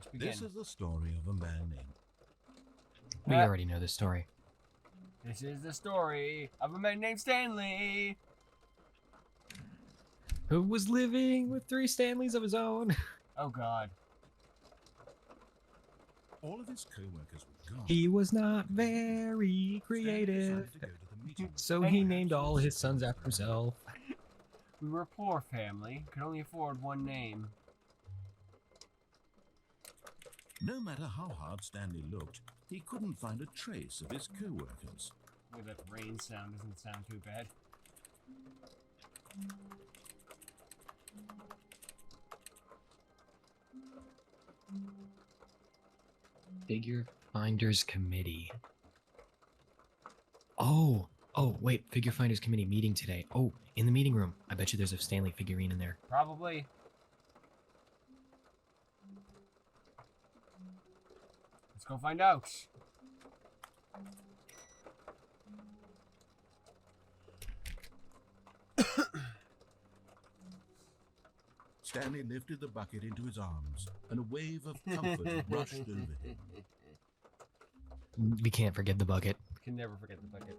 Let's begin. This is the story of a man named... We already know this story. This is the story of a man named Stanley. Who was living with 3 Stanleys of his own. Oh God. All of his co-workers were gone. He was not very Stanley creative, decided to go to the meeting. so he named all his sons after himself. We were a poor family, could only afford one name. No matter how hard Stanley looked, he couldn't find a trace of his co-workers. Well, that rain sound doesn't sound too bad. Figure Finders Committee. Oh, wait, Figure Finders Committee meeting today. Oh, in the meeting room. I bet you there's a Stanley figurine in there. Probably. Let's go find out. Stanley lifted the bucket into his arms, and a wave of comfort rushed over him. We can't forget the bucket. Can never forget the bucket.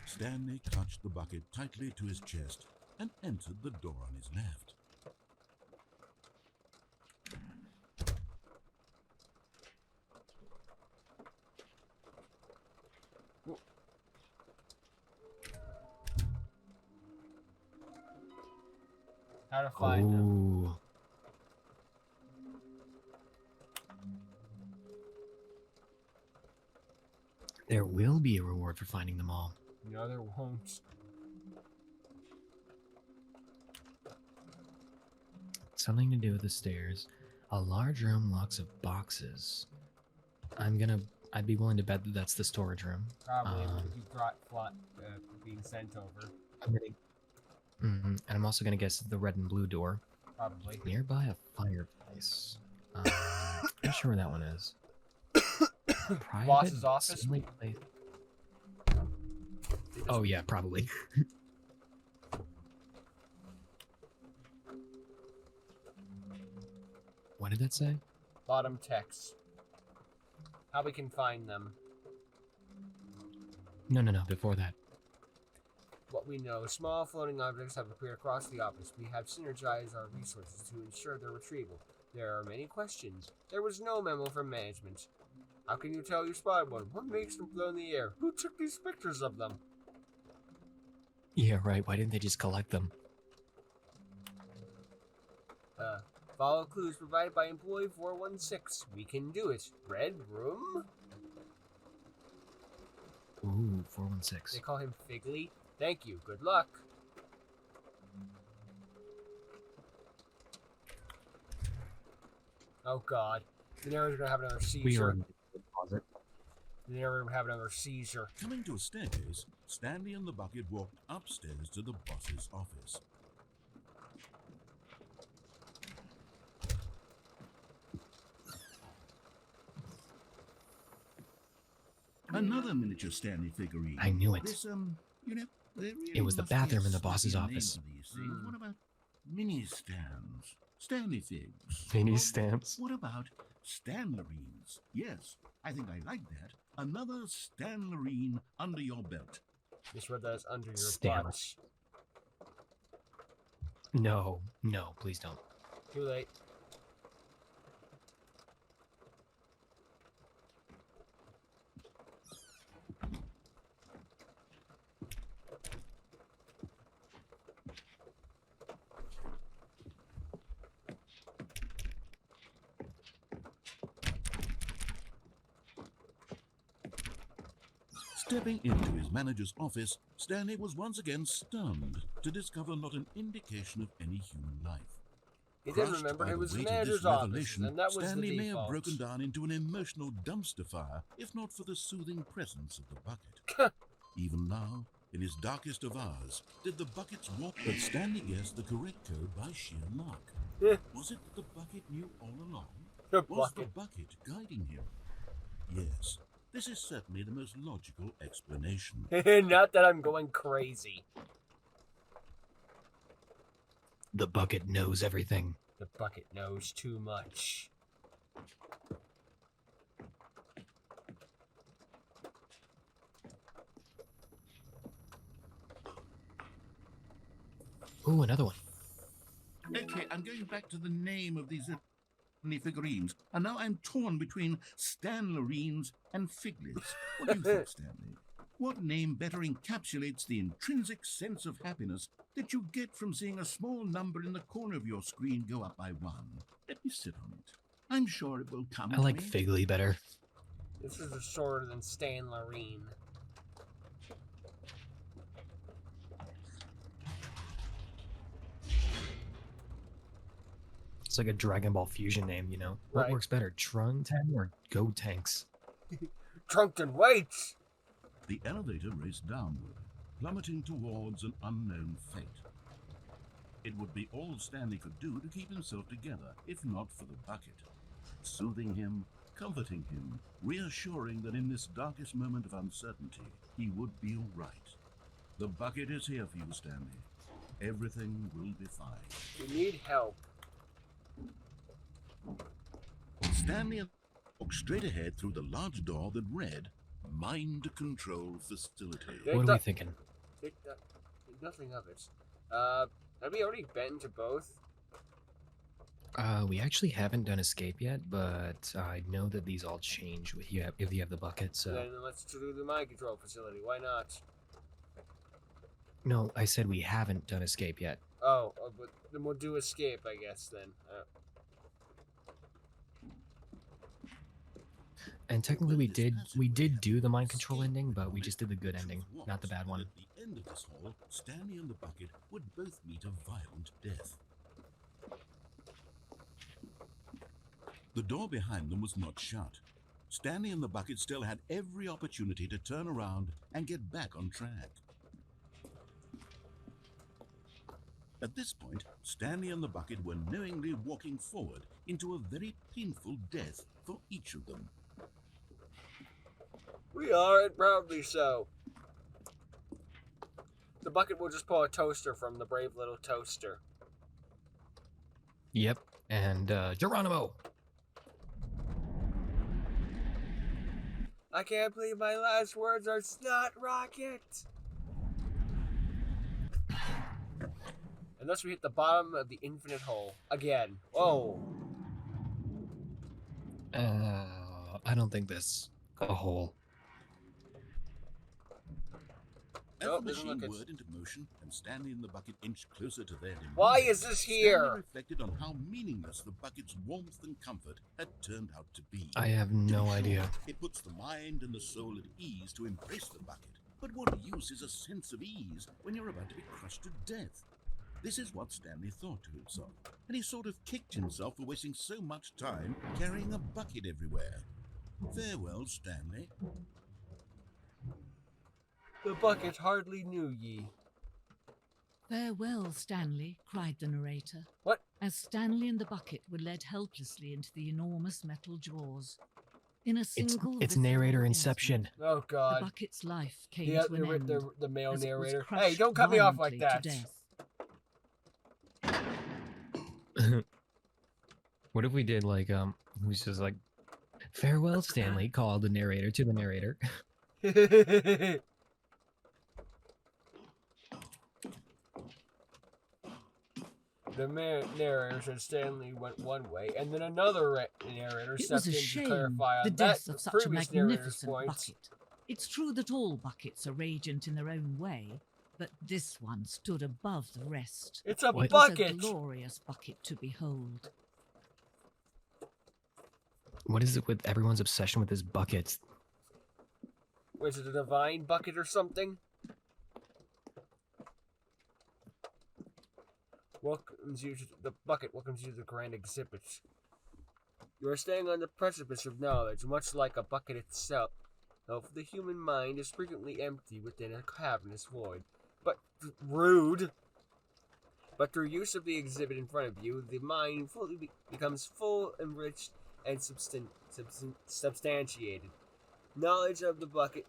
Stanley clutched the bucket tightly to his chest and entered the door on his left. How to find them. Ooh. There will be a reward for finding them all. No, there won't. Something to do with the stairs. A large room, lots of boxes. I'd be willing to bet that that's the storage room. Probably if you brought being sent over. And I'm also gonna guess the red and blue door. Probably. Nearby a fireplace. Not sure where that one is. Private Boss's office? assembly place. Oh yeah, probably. What did that say? Bottom text. How we can find them. No, before that. What we know, small floating objects have appeared across the office. We have synergized our resources to ensure their retrieval. There are many questions. There was no memo from management. How can you tell you spotted one? What makes them float in the air? Who took these pictures of them? Yeah, right. Why didn't they just collect them? Follow clues provided by employee 416. We can do it. Red room? Ooh, They 416. call him Figley. Thank you. Good luck. Oh God. The narrator's gonna have another seizure. We are in the closet. The narrator would have another seizure. Coming to a staircase, Stanley and the bucket walked upstairs to the boss's office. Another miniature Stanley figurine. I knew it. This, you know, there really It was the must be a bathroom in the boss's stupid name office. for these things. What about mini stands? Stanley figs. Mini Or stamps. What about Stanlerines? Yes, I think I like that. Another Stanlerine under your belt. Just read that as under your Stamp. butt. No, please don't. Too late. Stepping into his manager's office, Stanley was once again stunned to discover not an indication of any human life. He did Crushed remember by it the was the weight of this manager's office, revelation, and that was Stanley the may have default. broken down into an emotional dumpster fire if not for the soothing presence of the bucket. Even now, in his darkest of hours, did the buckets walk? But Stanley guessed the correct code by sheer luck. Was it the bucket knew all along? The Was the bucket. bucket guiding him? Yes, this is certainly the most logical explanation. Not that I'm going crazy. The bucket knows everything. The bucket knows too much. Ooh, another one. Okay, I'm going back to the name of these little figurines, and now I'm torn between Stanlerines and Figlets. What do you think, Stanley? What name better encapsulates the intrinsic sense of happiness that you get from seeing a small number in the corner of your screen go up by 1? Let me sit on it. I'm sure it will come I to like me. Figley better. This is shorter than Stanlerine. It's like a Dragon Ball fusion name, you know? What Right. works better, Trunten or Gotenks? Trunkton, wait! The elevator raced downward, plummeting towards an unknown fate. It would be all Stanley could do to keep himself together, if not for the bucket. Soothing him, comforting him, reassuring that in this darkest moment of uncertainty, he would be all right. The bucket is here for you, Stanley. Everything will be fine. We need help. Stanley walked straight ahead through the large door that read, Mind Control Facility. They What do- are we thinking? Nothing of it. Have we already been to both? We actually haven't done escape yet, but I know that these all change with you if you have the bucket. So Then let's do the mind control facility. Why not? no, I said we haven't done escape yet. Oh, but then we'll do escape, I guess. Then. And technically, we did do the mind control ending, but we just did the good ending, not the bad one. At the end of this hall, Stanley and the bucket would both meet a violent death. The door behind them was not shut. Stanley and the bucket still had every opportunity to turn around and get back on track. At this point, Stanley and the bucket were knowingly walking forward into a very painful death for each of them. We are, and proudly so. The bucket will just pull a toaster from the brave little toaster. Yep, and Geronimo. I can't believe my last words are snot rocket. And thus we hit the bottom of the infinite hole again. Oh. I don't think that's a hole. As Nope, the doesn't machine look it. whirred into motion and Stanley and the bucket inched closer to their demise, Why is this here? Stanley reflected on how meaningless the bucket's warmth and comfort had turned out to be. I have no idea. It puts the mind and the soul at ease to embrace the bucket. But what use is a sense of ease when you're about to be crushed to death? This is what Stanley thought to himself, and he sort of kicked himself for wasting so much time carrying a bucket everywhere. Farewell, Stanley. The bucket hardly knew ye. Farewell, Stanley, cried the narrator, What? as Stanley and the bucket were led helplessly into the enormous metal jaws. In a single It's visceral narrator instant, inception. Oh The God. bucket's life came Yeah, to an end. the male as it was narrator. Hey, crushed don't cut me off like violently that. to death. What if we did like who's just like, farewell, Stanley, called the narrator to the narrator. The narrator said Stanley went one way, and then another narrator It stepped was a in to shame, clarify on the that death of such a previous narrator's magnificent point. bucket. It's true that all buckets are radiant in their own way, but this one stood above the rest. It's a What? It was bucket. a glorious bucket to behold. What is it with everyone's obsession with this bucket? Was it a divine bucket or something? The bucket welcomes you to the grand exhibit. You are standing on the precipice of knowledge, much like a bucket itself. The human mind is frequently empty within a cavernous void. But rude. But through use of the exhibit in front of you, the mind fully becomes full, enriched, and substantiated. Knowledge of the bucket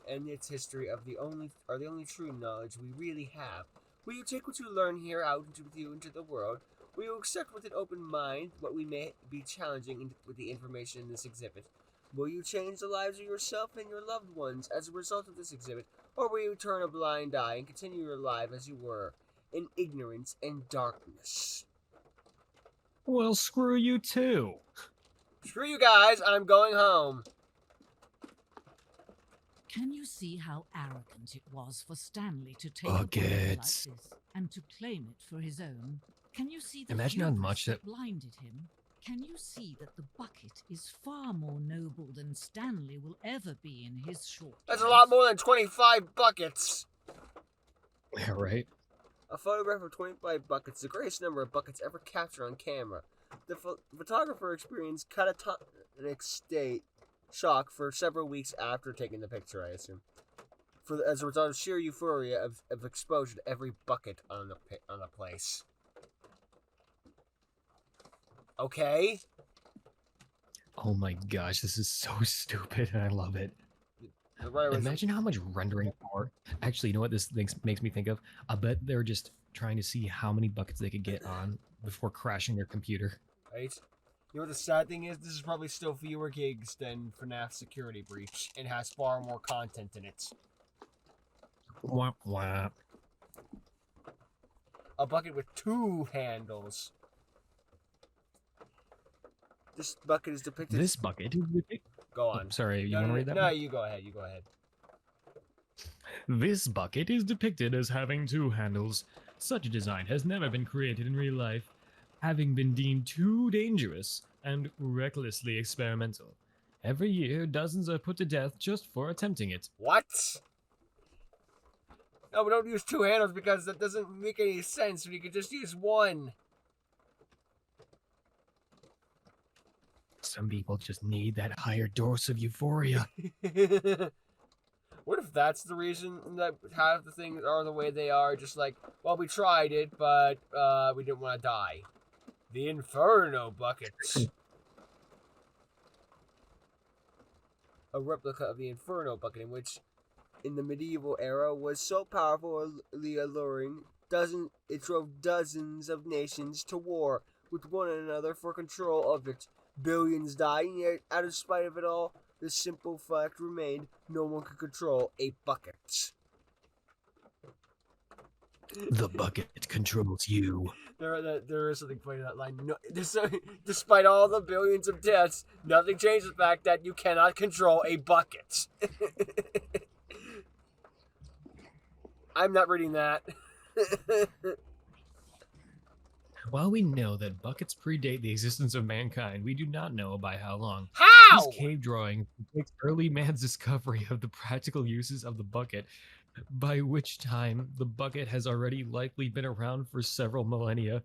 and its history are the only true knowledge we really have. Will you take what you learn here out with you into the world? Will you accept with an open mind what we may be challenging with the information in this exhibit? Will you change the lives of yourself and your loved ones as a result of this exhibit, or will you turn a blind eye and continue your life as you were? in ignorance and darkness. Well, screw you too. Screw you guys, I'm going home. Can you see how arrogant it was for Stanley to take a bucket like Buckets. this and to claim it for his own? Can you see the Imagine how hubris much that blinded him? Can you see that the bucket is far more noble than Stanley will ever be in his short That's a life? lot more than 25 buckets. Yeah, right? A photograph of 25 buckets, the greatest number of buckets ever captured on camera. The photographer experienced catatonic state shock for several weeks after taking the picture, I assume. As a result of sheer euphoria of exposure to every bucket on the place. Okay? Oh my gosh, this is so stupid and I love it. The writer was- Imagine how much rendering power. Actually, you know what this makes me think of? I bet they're just trying to see how many buckets they could get on before crashing their computer. Right? You know what the sad thing is? This is probably still fewer gigs than FNAF Security Breach and has far more content in it. Wah, wah. A bucket with 2 handles. This bucket is depicted... This bucket is depicted. Go on. Sorry, you No, want to no, read that? no, one? you go ahead. You go ahead. This bucket is depicted as having 2 handles. Such a design has never been created in real life, having been deemed too dangerous and recklessly experimental. Every year, dozens are put to death just for attempting it. What? No, we don't use 2 handles because that doesn't make any sense. We could just use 1. Some people just need that higher dose of euphoria. What if that's the reason that half the things are the way they are? Just like, well, we tried it, but we didn't want to die. The Inferno buckets. A replica of the Inferno bucket, in which, in the medieval era, was so powerfully alluring, it drove dozens of nations to war with one another for control of it. Billions died, and yet, out of spite of it all, the simple fact remained: no one could control a bucket. The bucket controls you. There is something funny in that line. No, despite all the billions of deaths, nothing changed the fact that you cannot control a bucket. I'm not reading that. While we know that buckets predate the existence of mankind, we do not know by how long. How? These cave drawings depict early man's discovery of the practical uses of the bucket, by which time the bucket has already likely been around for several millennia.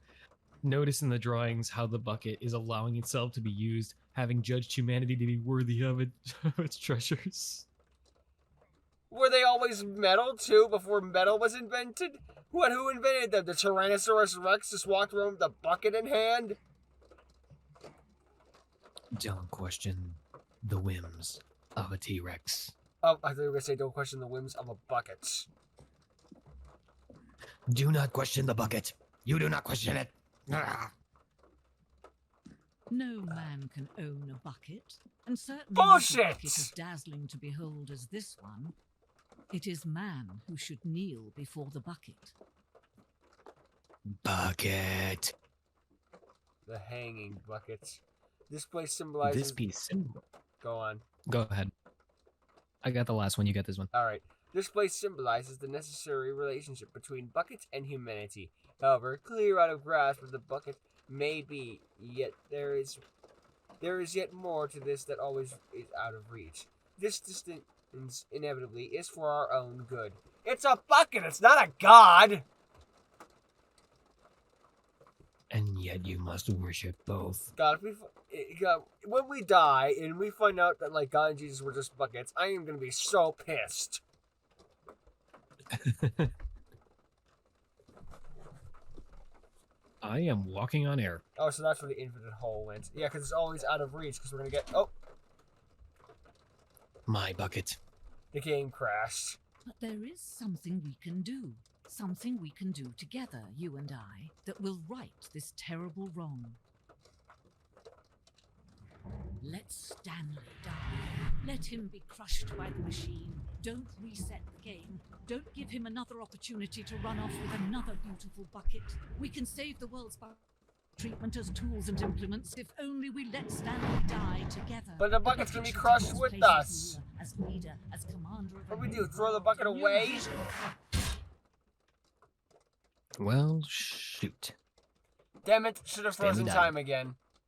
Notice in the drawings how the bucket is allowing itself to be used, having judged humanity to be worthy of its treasures. Were they always metal too before metal was invented? Who invented them? The Tyrannosaurus Rex just walked around with a bucket in hand? Don't question the whims of a T-Rex. Oh, I thought you were going to say don't question the whims of a bucket. Do not question the bucket. You do not question it. Ah. No man can own a bucket, and certainly Bullshit! not a bucket as dazzling to behold as this one. It is man who should kneel before the bucket. Bucket. The hanging bucket. This place symbolizes... This piece. Go on. Go ahead. I got the last one. You got this one. Alright. This place symbolizes the necessary relationship between buckets and humanity. However, clear out of grasp of the bucket may be, yet there is yet more to this that always is out of reach. This distance inevitably is for our own good. It's a bucket, it's not a god! And yet you must worship both. God, when we die and we find out that like God and Jesus were just buckets, I am gonna be so pissed. I am walking on air. Oh, so that's where the infinite hole went. Yeah, because it's always out of reach, because we're gonna get... Oh! My bucket. The game crashed. But there is something we can do. Something we can do together, you and I, that will right this terrible wrong. Let Stanley die. Let him be crushed by the machine, Don't reset the game. Don't give him another opportunity to run off with another beautiful bucket. We can save the world's treatment as tools and implements if only we let Stanley die together. But the bucket's gonna be crushed with us. As leader, as commander of What do we do? Throw the bucket away? Well, shoot. Damn it! Should have Stanley frozen died. time again.